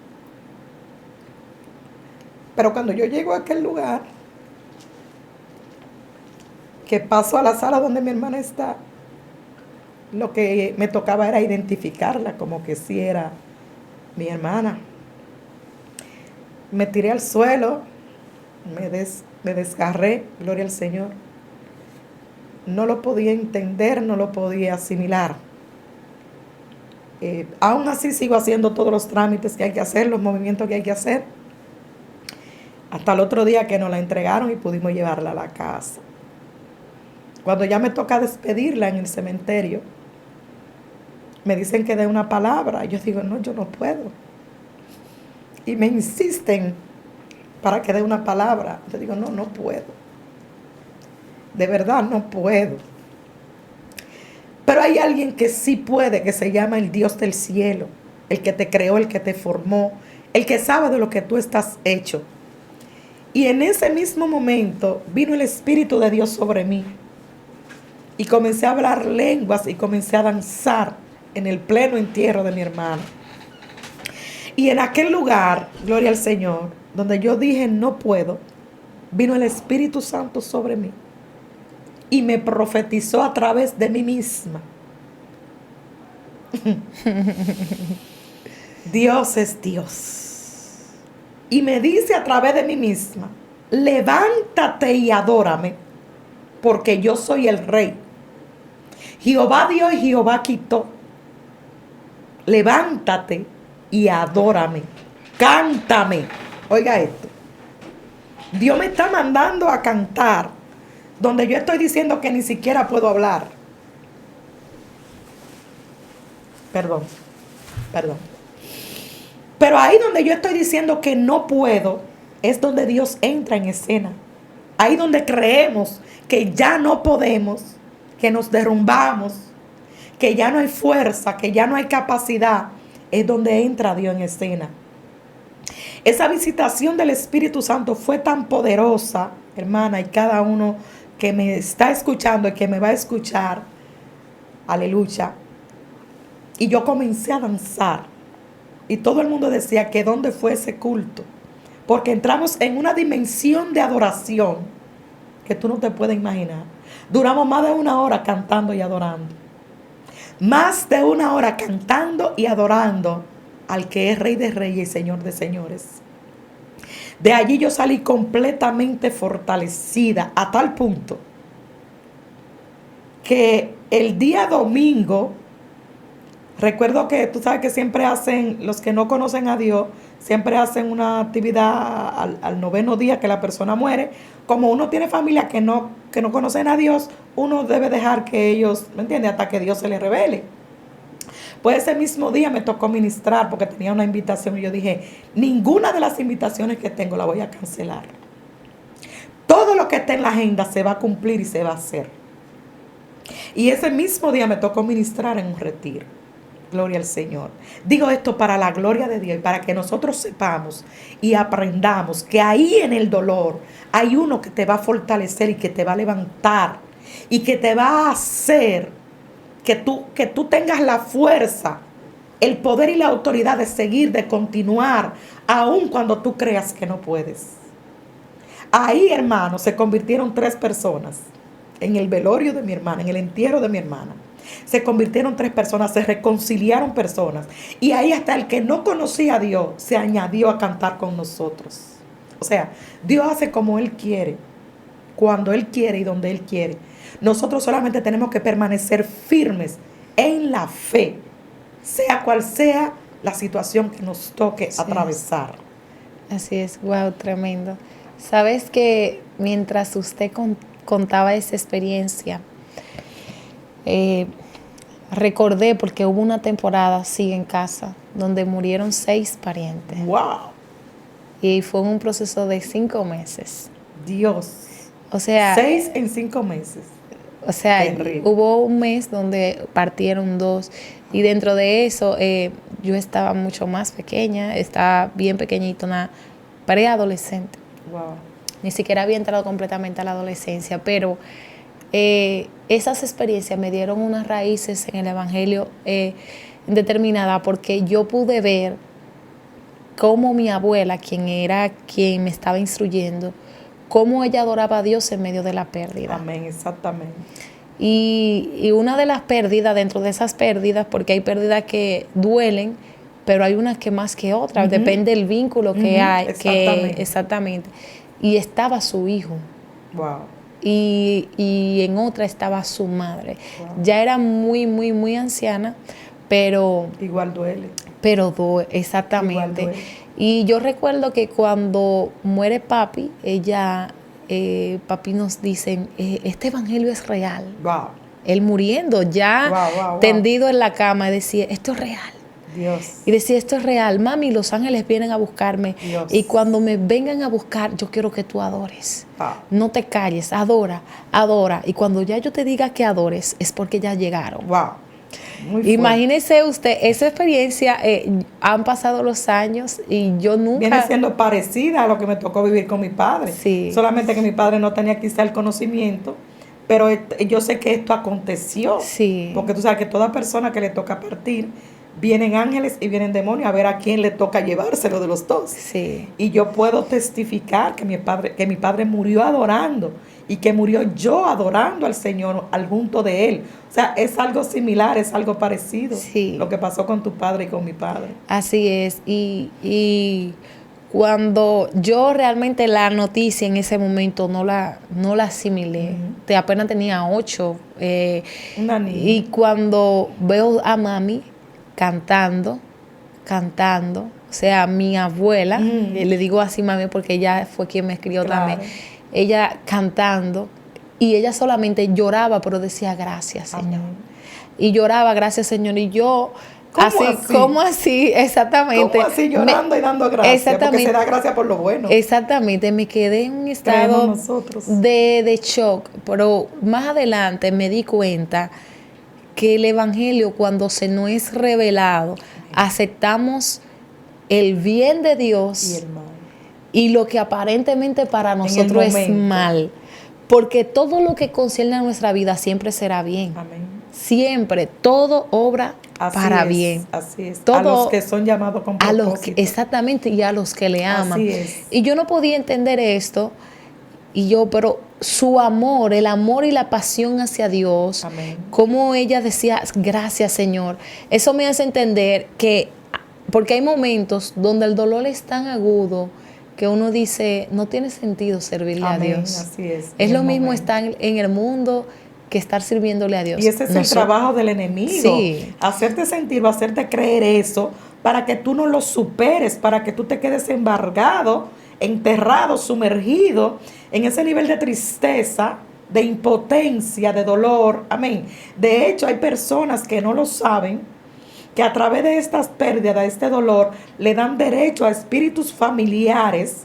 Pero cuando yo llego a aquel lugar, que paso a la sala donde mi hermana está, lo que me tocaba era identificarla como que sí era mi hermana. Me tiré al suelo, me desgarré, gloria al Señor. No lo podía entender, no lo podía asimilar. Aún así sigo haciendo todos los trámites que hay que hacer, los movimientos que hay que hacer. Hasta el otro día que nos la entregaron y pudimos llevarla a la casa. Cuando ya me toca despedirla en el cementerio, me dicen que dé una palabra. Yo digo, no, yo no puedo. Y me insisten para que dé una palabra. Yo digo, no, no puedo. De verdad, no puedo. Pero hay alguien que sí puede, que se llama el Dios del cielo, el que te creó, el que te formó, el que sabe de lo que tú estás hecho. Y en ese mismo momento vino el Espíritu de Dios sobre mí. Y comencé a hablar lenguas y comencé a danzar en el pleno entierro de mi hermana. Y en aquel lugar, gloria al Señor, donde yo dije no puedo, vino el Espíritu Santo sobre mí y me profetizó a través de mí misma. Dios es Dios. Y me dice a través de mí misma, levántate y adórame, porque yo soy el Rey. Jehová dio y Jehová quitó. Levántate y adórame. Cántame. Oiga esto. Dios me está mandando a cantar donde yo estoy diciendo que ni siquiera puedo hablar. Perdón. Pero ahí donde yo estoy diciendo que no puedo, es donde Dios entra en escena. Ahí donde creemos que ya no podemos, que nos derrumbamos, que ya no hay fuerza, que ya no hay capacidad, es donde entra Dios en escena. Esa visitación del Espíritu Santo fue tan poderosa, hermana, y cada uno que me está escuchando y que me va a escuchar, aleluya. Y yo comencé a danzar. Y todo el mundo decía que dónde fue ese culto. Porque entramos en una dimensión de adoración que tú no te puedes imaginar. Duramos más de 1 hora cantando y adorando. Más de 1 hora cantando y adorando al que es Rey de Reyes y Señor de Señores. De allí yo salí completamente fortalecida a tal punto que el día domingo, recuerdo que tú sabes que siempre hacen, los que no conocen a Dios, siempre hacen una actividad al 9º día que la persona muere. Como uno tiene familia que no conocen a Dios, uno debe dejar que ellos, ¿me entiendes? Hasta que Dios se les revele. Pues ese mismo día me tocó ministrar porque tenía una invitación y yo dije, ninguna de las invitaciones que tengo la voy a cancelar. Todo lo que esté en la agenda se va a cumplir y se va a hacer. Y ese mismo día me tocó ministrar en un retiro. Gloria al Señor. Digo esto para la gloria de Dios y para que nosotros sepamos y aprendamos que ahí en el dolor hay uno que te va a fortalecer y que te va a levantar y que te va a hacer que tú tengas la fuerza, el poder y la autoridad de seguir, de continuar, aun cuando tú creas que no puedes. Ahí, hermano, se convirtieron 3 personas en el velorio de mi hermana, en el entierro de mi hermana. Se convirtieron 3 personas, se reconciliaron personas. Y ahí hasta el que no conocía a Dios se añadió a cantar con nosotros. O sea, Dios hace como Él quiere, cuando Él quiere y donde Él quiere. Nosotros solamente tenemos que permanecer firmes en la fe, sea cual sea la situación que nos toque atravesar. Así es, wow, tremendo. Sabes que mientras usted contaba esa experiencia, recordé porque hubo una temporada así en casa donde murieron 6 parientes. ¡Wow! Y fue un proceso de 5 meses. Dios. O sea, 6 en 5 meses. o sea, Terrible. hubo un mes donde partieron 2 y dentro de eso yo estaba mucho más pequeña, estaba bien pequeñita, una preadolescente. Wow. Ni siquiera había entrado completamente a la adolescencia, pero esas experiencias me dieron unas raíces en el Evangelio determinada porque yo pude ver cómo mi abuela, quien me estaba instruyendo, cómo ella adoraba a Dios en medio de la pérdida. Amén, exactamente. Y una de las pérdidas, dentro de esas pérdidas, porque hay pérdidas que duelen, pero hay unas que más que otras, depende del vínculo que hay. Exactamente. Y estaba su hijo. Wow. Y en otra estaba su madre. Wow. Ya era muy, muy, muy anciana, pero... Igual duele. Exactamente. Igual duele. Y yo recuerdo que cuando muere papi, papi nos dicen, este evangelio es real. Wow. Él muriendo, ya tendido en la cama, decía, esto es real. Dios. Y decía, esto es real, mami, los ángeles vienen a buscarme. Dios. Y cuando me vengan a buscar, yo quiero que tú adores. No te calles, adora, adora. Y cuando ya yo te diga que adores, es porque ya llegaron. Wow. Imagínese usted, esa experiencia, han pasado los años y yo nunca... Viene siendo parecida a lo que me tocó vivir con mi padre. Sí. Solamente que mi padre no tenía quizá el conocimiento, pero yo sé que esto aconteció. Sí. Porque tú sabes que toda persona que le toca partir, vienen ángeles y vienen demonios a ver a quién le toca llevárselo de los dos. Sí. Y yo puedo testificar que mi padre murió adorando y que murió yo adorando al Señor al junto de Él. O sea, es algo similar, es algo parecido. Sí. Lo que pasó con tu padre y con mi padre. Así es. Y cuando yo realmente la noticia en ese momento no la asimilé. Apenas tenía 8. Una niña. Y cuando veo a mami cantando, o sea, mi abuela, le digo así mami porque ella fue quien me crió también, ella cantando, y ella solamente lloraba, pero decía gracias, Señor. Amén. Y lloraba, gracias, Señor, y yo... ¿Cómo así? Exactamente. ¿Cómo así llorando y dando gracias? Exactamente. Porque se da gracias por lo bueno. Exactamente, me quedé en un estado de shock, pero más adelante me di cuenta que el Evangelio, cuando se nos es revelado, aceptamos el bien de Dios y el mal. Y lo que aparentemente para nosotros es mal. Porque todo lo que concierne a nuestra vida siempre será bien. Amén. Siempre, todo obra para bien. Así es. Todo, a los que son llamados con propósito. Exactamente, y a los que le aman. Así es. Y yo no podía entender esto, pero su amor, el amor y la pasión hacia Dios, amén, como ella decía, gracias Señor, eso me hace entender que, porque hay momentos donde el dolor es tan agudo, que uno dice, no tiene sentido servirle amén, a Dios. Así es. Es lo mismo estar en el mundo que estar sirviéndole a Dios. Y ese es el trabajo del enemigo. Sí. Hacerte sentir o hacerte creer eso para que tú no lo superes, para que tú te quedes embargado, enterrado, sumergido en ese nivel de tristeza, de impotencia, de dolor. Amén. De hecho, hay personas que no lo saben, que a través de estas pérdidas, de este dolor, le dan derecho a espíritus familiares,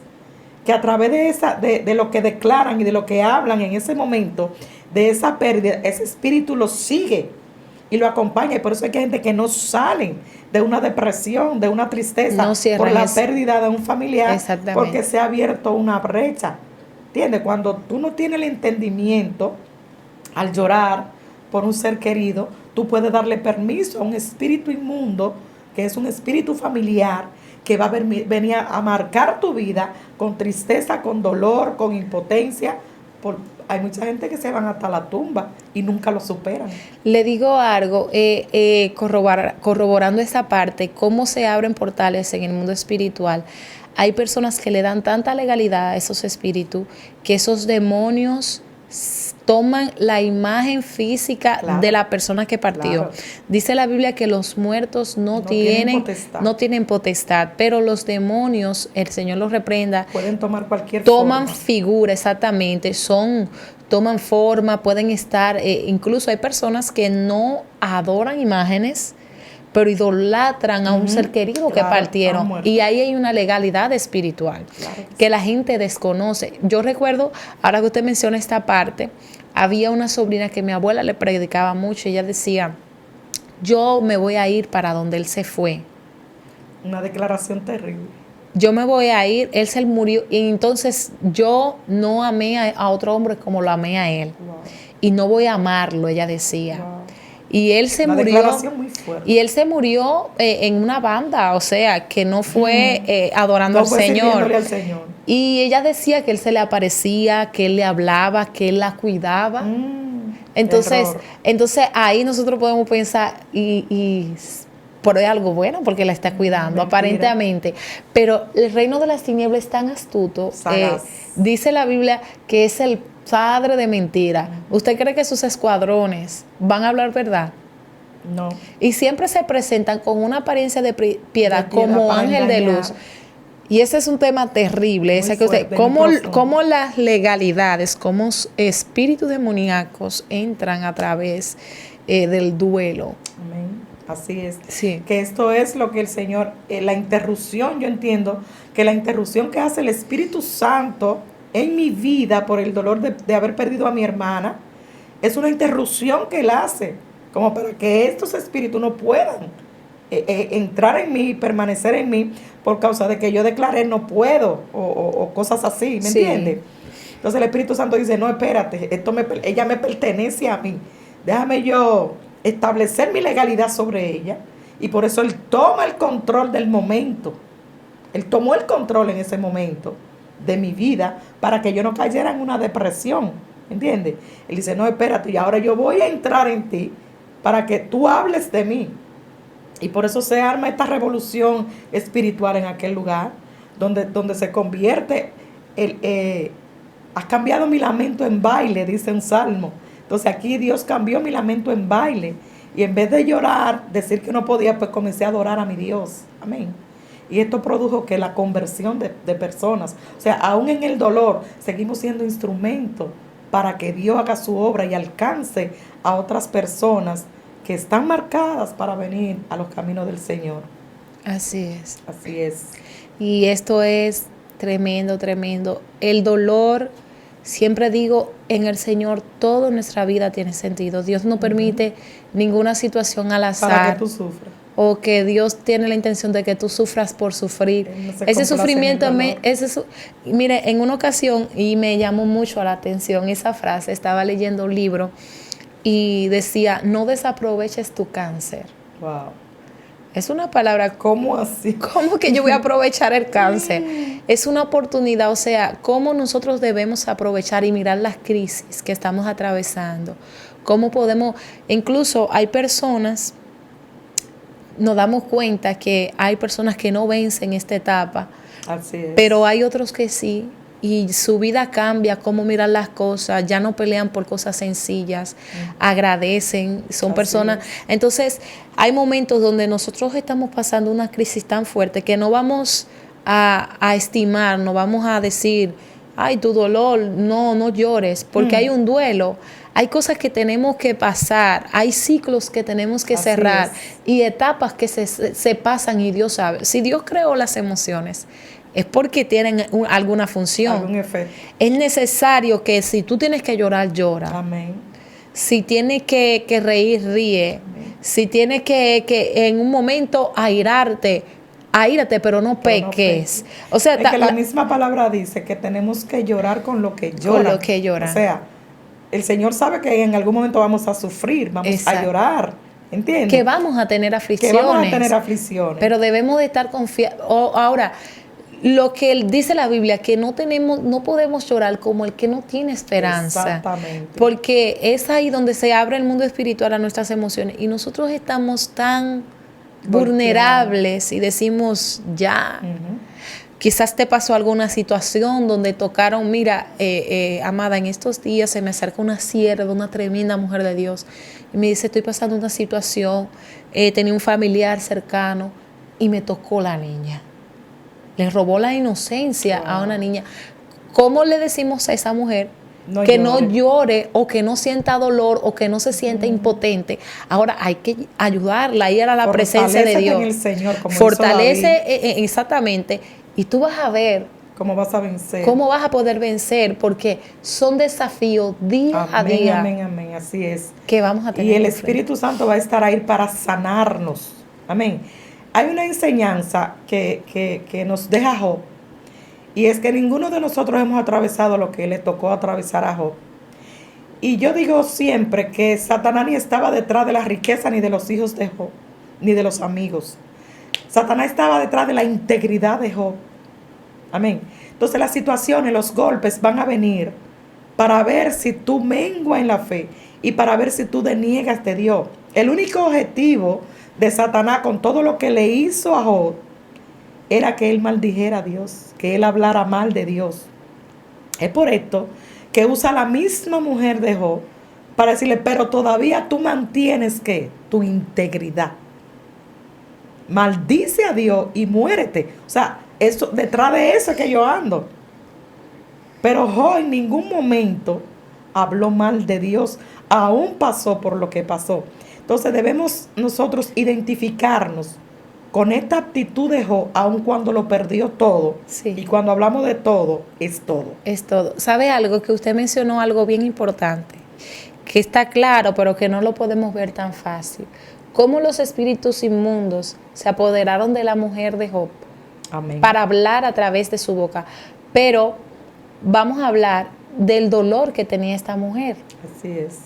que a través de lo que declaran y de lo que hablan en ese momento, de esa pérdida, ese espíritu lo sigue y lo acompaña. Y por eso hay gente que no salen de una depresión, de una tristeza, por la pérdida de un familiar, porque se ha abierto una brecha. ¿Entiendes? Cuando tú no tienes el entendimiento, al llorar por un ser querido, tú puedes darle permiso a un espíritu inmundo, que es un espíritu familiar, que va a venir a marcar tu vida con tristeza, con dolor, con impotencia. Hay mucha gente que se van hasta la tumba y nunca lo superan. Le digo algo, corroborando esa parte, cómo se abren portales en el mundo espiritual. Hay personas que le dan tanta legalidad a esos espíritus que esos demonios toman la imagen física de la persona que partió. Claro. Dice la Biblia que los muertos no tienen potestad, pero los demonios, el Señor los reprenda, pueden tomar cualquier forma. Toman figura, exactamente, toman forma, pueden estar, incluso hay personas que no adoran imágenes, pero idolatran a un ser querido que partieron. Y ahí hay una legalidad espiritual que la gente desconoce. Yo recuerdo, ahora que usted menciona esta parte, había una sobrina que mi abuela le predicaba mucho. Ella decía, yo me voy a ir para donde él se fue. Una declaración terrible. Yo me voy a ir, él se murió, y entonces yo no amé a otro hombre como lo amé a él. Wow. Y no voy a amarlo, ella decía. Wow. Y él se murió. Muy fuerte. Y él se murió en una banda, o sea, que no fue adorando al Señor. Y ella decía que él se le aparecía, que él le hablaba, que él la cuidaba. Entonces ahí nosotros podemos pensar, pero es algo bueno porque la está cuidando, aparentemente. Pero el reino de las tinieblas es tan astuto. Dice la Biblia que es el padre de mentira. ¿Usted cree que sus escuadrones van a hablar verdad? No. Y siempre se presentan con una apariencia de piedad como ángel de luz. Y ese es un tema terrible. Ese que usted, cómo las legalidades, cómo espíritus demoníacos entran a través del duelo. Amén. Así es. Sí. Que esto es lo que el Señor, la interrupción, yo entiendo que la interrupción que hace el Espíritu Santo en mi vida por el dolor de haber perdido a mi hermana, es una interrupción que Él hace, como para que estos espíritus no puedan entrar en mí, permanecer en mí, por causa de que yo declaré no puedo, o cosas así, ¿me entiendes? Entonces el Espíritu Santo dice, no, espérate, ella me pertenece a mí, déjame yo establecer mi legalidad sobre ella, y por eso Él toma el control del momento. Él tomó el control en ese momento de mi vida para que yo no cayera en una depresión, ¿entiendes? Él dice, no, espérate, y ahora yo voy a entrar en ti para que tú hables de mí. Y por eso se arma esta revolución espiritual en aquel lugar, donde se convierte, has cambiado mi lamento en baile, dice un salmo. Entonces aquí Dios cambió mi lamento en baile, y en vez de llorar, decir que no podía, pues comencé a adorar a mi Dios. Amén. Y esto produjo que la conversión de personas, o sea, aún en el dolor, seguimos siendo instrumentos para que Dios haga su obra y alcance a otras personas que están marcadas para venir a los caminos del Señor. Así es. Así es. Y esto es tremendo, tremendo. El dolor, siempre digo, en el Señor toda nuestra vida tiene sentido. Dios no permite ninguna situación al azar. Para que tú sufras. O que Dios tiene la intención de que tú sufras por sufrir. No ese sufrimiento, mire, en una ocasión, y me llamó mucho la atención esa frase, estaba leyendo un libro y decía, no desaproveches tu cáncer. Wow. Es una palabra, ¿cómo así? ¿Cómo que yo voy a aprovechar el cáncer? Es una oportunidad, o sea, cómo nosotros debemos aprovechar y mirar las crisis que estamos atravesando. Cómo podemos, incluso hay personas, nos damos cuenta que hay personas que no vencen esta etapa. Así es. Pero hay otros que sí, y su vida cambia, cómo miran las cosas, ya no pelean por cosas sencillas, agradecen, son Así personas. es. Entonces, hay momentos donde nosotros estamos pasando una crisis tan fuerte que no vamos a estimar, no vamos a decir, ay, tu dolor, no llores, porque hay un duelo. Hay cosas que tenemos que pasar, hay ciclos que tenemos que cerrar y etapas que se pasan, y Dios sabe. Si Dios creó las emociones, es porque tienen alguna función. Algún efecto. Es necesario que si tú tienes que llorar, llora. Amén. Si tienes que reír, ríe. Amén. Si tienes que en un momento aírate, pero no peques. O sea, es que la misma palabra dice que tenemos que llorar con lo que llora. Con lo que llora. O sea, el Señor sabe que en algún momento vamos a sufrir, vamos a llorar, ¿entiendes? Que vamos a tener aflicciones. Que vamos a tener aflicciones. Pero debemos de estar confiados. Ahora, lo que dice la Biblia, que no podemos llorar como el que no tiene esperanza. Exactamente. Porque es ahí donde se abre el mundo espiritual a nuestras emociones. Y nosotros estamos tan vulnerables y decimos ya. Quizás te pasó alguna situación donde tocaron, mira, amada, en estos días se me acerca una sierva, una tremenda mujer de Dios, y me dice, estoy pasando una situación, tenía un familiar cercano y me tocó la niña. Le robó la inocencia a una niña. ¿Cómo le decimos a esa mujer que no llore o que no sienta dolor o que no se sienta impotente. Ahora hay que ayudarla, ir a la presencia de Dios. En el Señor, como fortalece exactamente, y tú vas a ver cómo vas a vencer. Cómo vas a poder vencer, porque son desafíos día a día. Amén, amén, así es. Que vamos a tener. Y el Espíritu Santo va a estar ahí para sanarnos. Amén. Hay una enseñanza que nos deja Job, y es que ninguno de nosotros hemos atravesado lo que le tocó atravesar a Job. Y yo digo siempre que Satanás ni estaba detrás de la riqueza ni de los hijos de Job, ni de los amigos. Satanás estaba detrás de la integridad de Job. Amén. Entonces las situaciones, los golpes van a venir para ver si tú menguas en la fe y para ver si tú deniegas de Dios. El único objetivo de Satanás con todo lo que le hizo a Job era que él maldijera a Dios, que él hablara mal de Dios. Es por esto que usa la misma mujer de Job para decirle, pero todavía tú mantienes ¿qué? Tu integridad. Maldice a Dios y muérete. O sea, eso, detrás de eso es que yo ando. Pero Job en ningún momento habló mal de Dios, aún pasó por lo que pasó. Entonces debemos nosotros identificarnos con esta actitud de Job, aun cuando lo perdió todo. Sí. Y cuando hablamos de todo, es todo. Es todo. ¿Sabe algo? Que usted mencionó algo bien importante, que está claro, pero que no lo podemos ver tan fácil. Cómo los espíritus inmundos se apoderaron de la mujer de Job. Amén. Para hablar a través de su boca. Pero vamos a hablar del dolor que tenía esta mujer. Así es.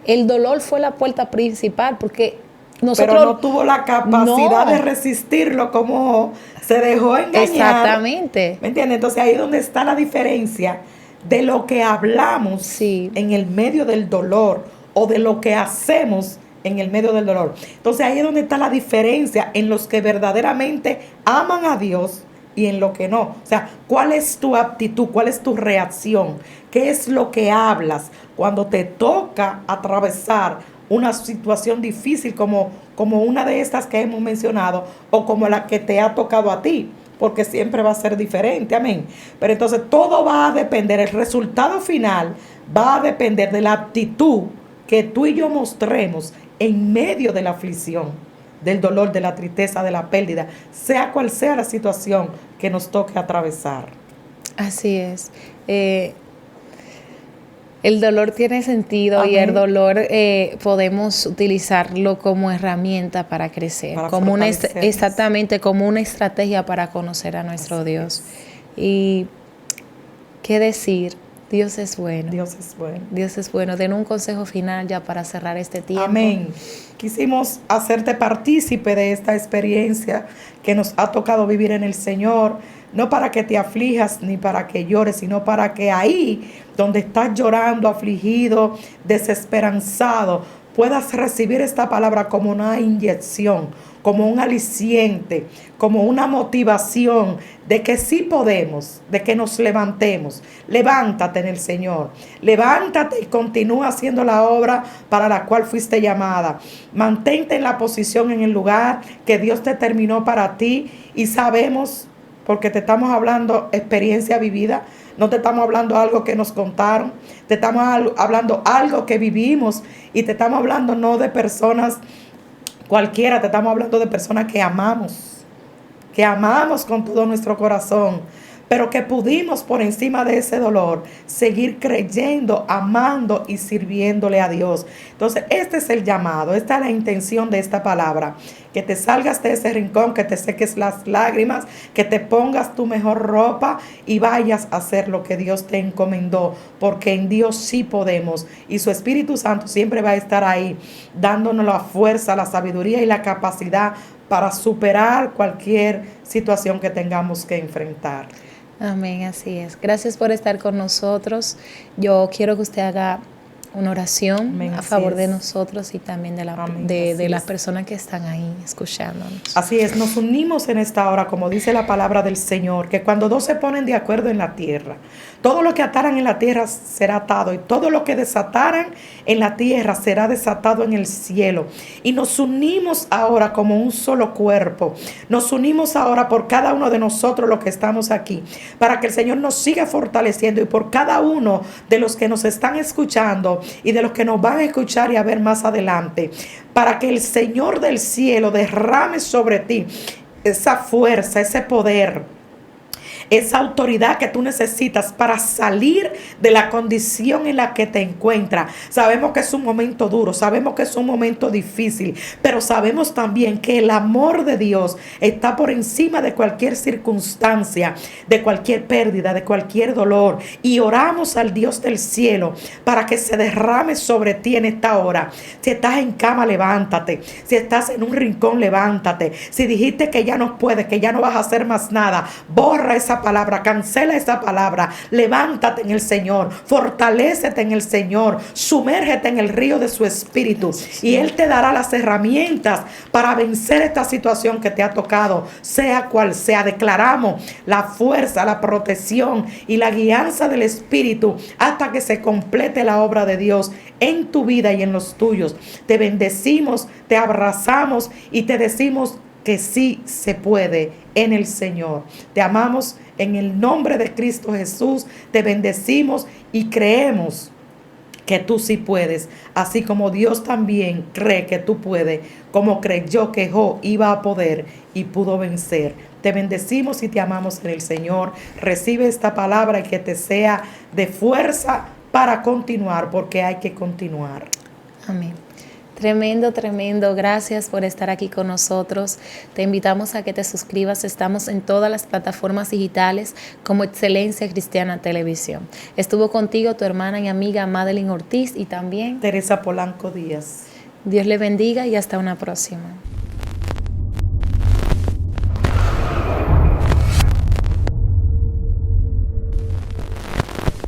El dolor fue la puerta principal, porque nosotros... Pero no tuvo la capacidad de resistirlo, como se dejó engañar. Exactamente. ¿Me entiendes? Entonces ahí es donde está la diferencia de lo que hablamos en el medio del dolor o de lo que hacemos en el medio del dolor. Entonces ahí es donde está la diferencia en los que verdaderamente aman a Dios y en lo que no. O sea, ¿cuál es tu actitud? ¿Cuál es tu reacción? ¿Qué es lo que hablas cuando te toca atravesar una situación difícil como una de estas que hemos mencionado o como la que te ha tocado a ti? Porque siempre va a ser diferente, amén. Pero entonces todo va a depender, el resultado final va a depender de la actitud que tú y yo mostremos en medio de la aflicción, del dolor, de la tristeza, de la pérdida, sea cual sea la situación que nos toque atravesar. Así es. El dolor tiene sentido. Amén. Y el dolor podemos utilizarlo como herramienta para crecer, como exactamente como una estrategia para conocer a nuestro Dios. Y qué decir, Dios es bueno. Dios es bueno. Dios es bueno. Den un consejo final ya para cerrar este tiempo. Amén. Quisimos hacerte partícipe de esta experiencia que nos ha tocado vivir en el Señor, no para que te aflijas ni para que llores, sino para que ahí donde estás llorando, afligido, desesperanzado, puedas recibir esta palabra como una inyección, como un aliciente, como una motivación de que sí podemos, de que nos levantemos. Levántate en el Señor, levántate y continúa haciendo la obra para la cual fuiste llamada. Mantente en la posición, en el lugar que Dios determinó para ti, y sabemos, porque te estamos hablando experiencia vivida, no te estamos hablando algo que nos contaron, te estamos hablando algo que vivimos, y te estamos hablando no de personas cualquiera, te estamos hablando de personas que amamos con todo nuestro corazón, pero que pudimos por encima de ese dolor seguir creyendo, amando y sirviéndole a Dios. Entonces este es el llamado, esta es la intención de esta palabra, que te salgas de ese rincón, que te seques las lágrimas, que te pongas tu mejor ropa y vayas a hacer lo que Dios te encomendó, porque en Dios sí podemos, y su Espíritu Santo siempre va a estar ahí dándonos la fuerza, la sabiduría y la capacidad para superar cualquier situación que tengamos que enfrentar. Amén, así es. Gracias por estar con nosotros. Yo quiero que usted haga una oración Amén, a así favor de es. nosotros y también de, Amén, de así las es. personas que están ahí escuchándonos. Así es, nos unimos en esta hora, como dice la palabra del Señor, que cuando dos se ponen de acuerdo en la tierra, todo lo que ataran en la tierra será atado y todo lo que desataran en la tierra será desatado en el cielo. Y nos unimos ahora como un solo cuerpo. Nos unimos ahora por cada uno de nosotros los que estamos aquí, para que el Señor nos siga fortaleciendo y por cada uno de los que nos están escuchando y de los que nos van a escuchar y a ver más adelante, para que el Señor del cielo derrame sobre ti esa fuerza, ese poder, esa autoridad que tú necesitas para salir de la condición en la que te encuentras. Sabemos que es un momento duro, sabemos que es un momento difícil, pero sabemos también que el amor de Dios está por encima de cualquier circunstancia, de cualquier pérdida, de cualquier dolor. Y oramos al Dios del cielo para que se derrame sobre ti en esta hora. Si estás en cama, levántate. Si estás en un rincón, levántate. Si dijiste que ya no puedes, que ya no vas a hacer más nada, borra esa palabra, cancela esa palabra, levántate en el Señor, fortalécete en el Señor, sumérgete en el río de su espíritu y Él te dará las herramientas para vencer esta situación que te ha tocado, sea cual sea. Declaramos la fuerza, la protección y la guianza del Espíritu hasta que se complete la obra de Dios en tu vida y en los tuyos. Te bendecimos, te abrazamos y te decimos que sí se puede en el Señor. Te amamos en el nombre de Cristo Jesús. Te bendecimos y creemos que tú sí puedes, así como Dios también cree que tú puedes, como creyó que Job iba a poder y pudo vencer. Te bendecimos y te amamos en el Señor. Recibe esta palabra y que te sea de fuerza para continuar, porque hay que continuar. Amén. Tremendo, tremendo. Gracias por estar aquí con nosotros. Te invitamos a que te suscribas. Estamos en todas las plataformas digitales como Excelencia Cristiana Televisión. Estuvo contigo tu hermana y amiga Madeline Ortiz y también Teresa Polanco Díaz. Dios le bendiga y hasta una próxima.